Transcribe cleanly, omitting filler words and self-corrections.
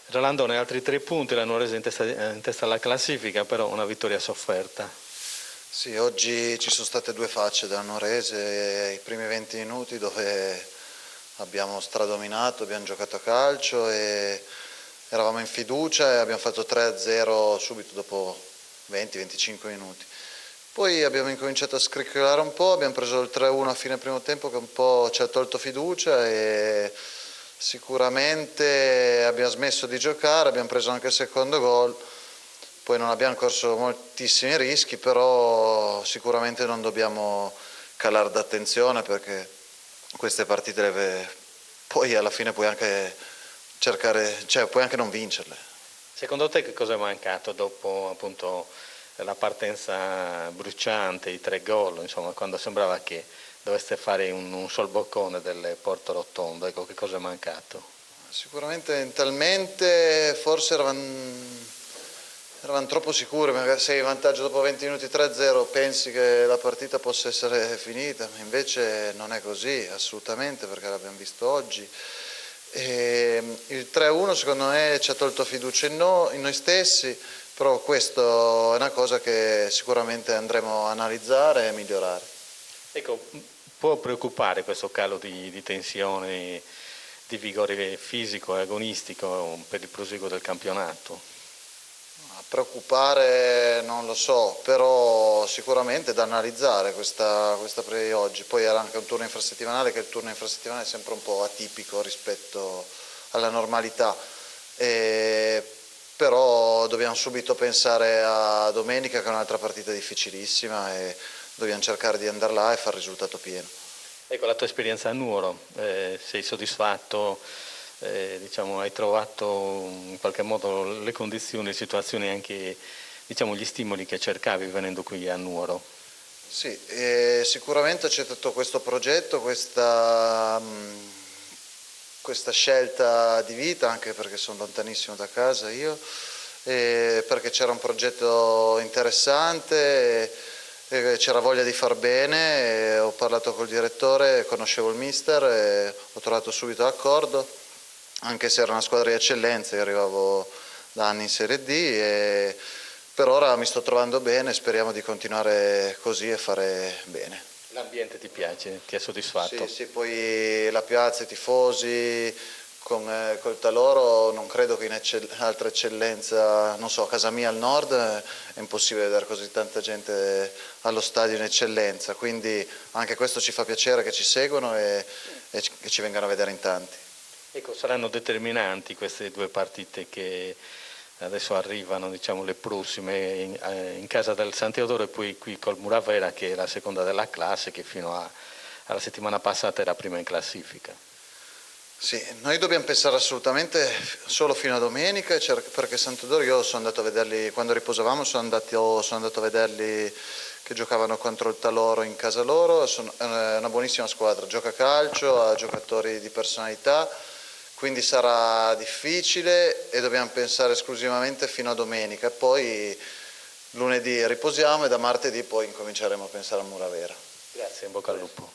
Ralandone, altri 3 punti, la Nuorese in testa alla classifica, però una vittoria sofferta. Sì, oggi ci sono state 2 facce della Nuorese, i primi 20 minuti dove abbiamo stradominato, abbiamo giocato a calcio e eravamo in fiducia e abbiamo fatto 3-0 subito dopo 20-25 minuti. Poi abbiamo incominciato a scricchiolare un po', abbiamo preso il 3-1 a fine primo tempo che un po' ci ha tolto fiducia e sicuramente abbiamo smesso di giocare, abbiamo preso anche il secondo gol. Poi non abbiamo corso moltissimi rischi, però sicuramente non dobbiamo calare d'attenzione perché queste partite poi alla fine puoi anche cercare, cioè puoi anche non vincerle. Secondo te che cosa è mancato dopo appunto la partenza bruciante, i 3 gol, insomma, quando sembrava che doveste fare un solboccone del Porto Rotondo, ecco, che cosa è mancato? Sicuramente mentalmente forse eravamo troppo sicuri, magari sei in vantaggio dopo 20 minuti 3-0 pensi che la partita possa essere finita, ma invece non è così assolutamente perché l'abbiamo visto oggi. E il 3-1 secondo me ci ha tolto fiducia in noi stessi, però questo è una cosa che sicuramente andremo a analizzare e migliorare. Ecco, può preoccupare questo calo di tensione, di vigore fisico e agonistico per il proseguo del campionato? A preoccupare non lo so, però sicuramente da analizzare questa pre di oggi. Poi era anche un turno infrasettimanale, che il turno infrasettimanale è sempre un po' atipico rispetto alla normalità. Però dobbiamo subito pensare a domenica, che è un'altra partita difficilissima, e dobbiamo cercare di andare là e fare il risultato pieno. Ecco, la tua esperienza a Nuoro, sei soddisfatto? Diciamo, hai trovato in qualche modo le condizioni, le situazioni, anche diciamo, gli stimoli che cercavi venendo qui a Nuoro? Sì, sicuramente ho accettato questo progetto, questa scelta di vita, anche perché sono lontanissimo da casa io, perché c'era un progetto interessante, c'era voglia di far bene, ho parlato col direttore, conoscevo il mister e ho trovato subito d'accordo, anche se era una squadra di eccellenza, io arrivavo da anni in Serie D e per ora mi sto trovando bene, speriamo di continuare così e fare bene. L'ambiente ti piace? Ti ha soddisfatto? Sì, poi la piazza, i tifosi, col Taloro non credo che in altra eccellenza, non so, a casa mia al nord è impossibile vedere così tanta gente allo stadio in eccellenza, quindi anche questo ci fa piacere che ci seguono e che ci vengano a vedere in tanti. Ecco, saranno determinanti queste 2 partite che adesso arrivano, diciamo, le prossime in casa del San Teodoro e poi qui col Muravera, che è la seconda della classe, che fino alla settimana passata era prima in classifica. Sì, noi dobbiamo pensare assolutamente solo fino a domenica, perché San Teodoro io sono andato a vederli, quando riposavamo sono andato a vederli che giocavano contro il Taloro in casa loro, è una buonissima squadra, gioca a calcio, ha giocatori di personalità, quindi sarà difficile e dobbiamo pensare esclusivamente fino a domenica, poi lunedì riposiamo e da martedì poi incominceremo a pensare a Muravera. Grazie, in bocca al lupo.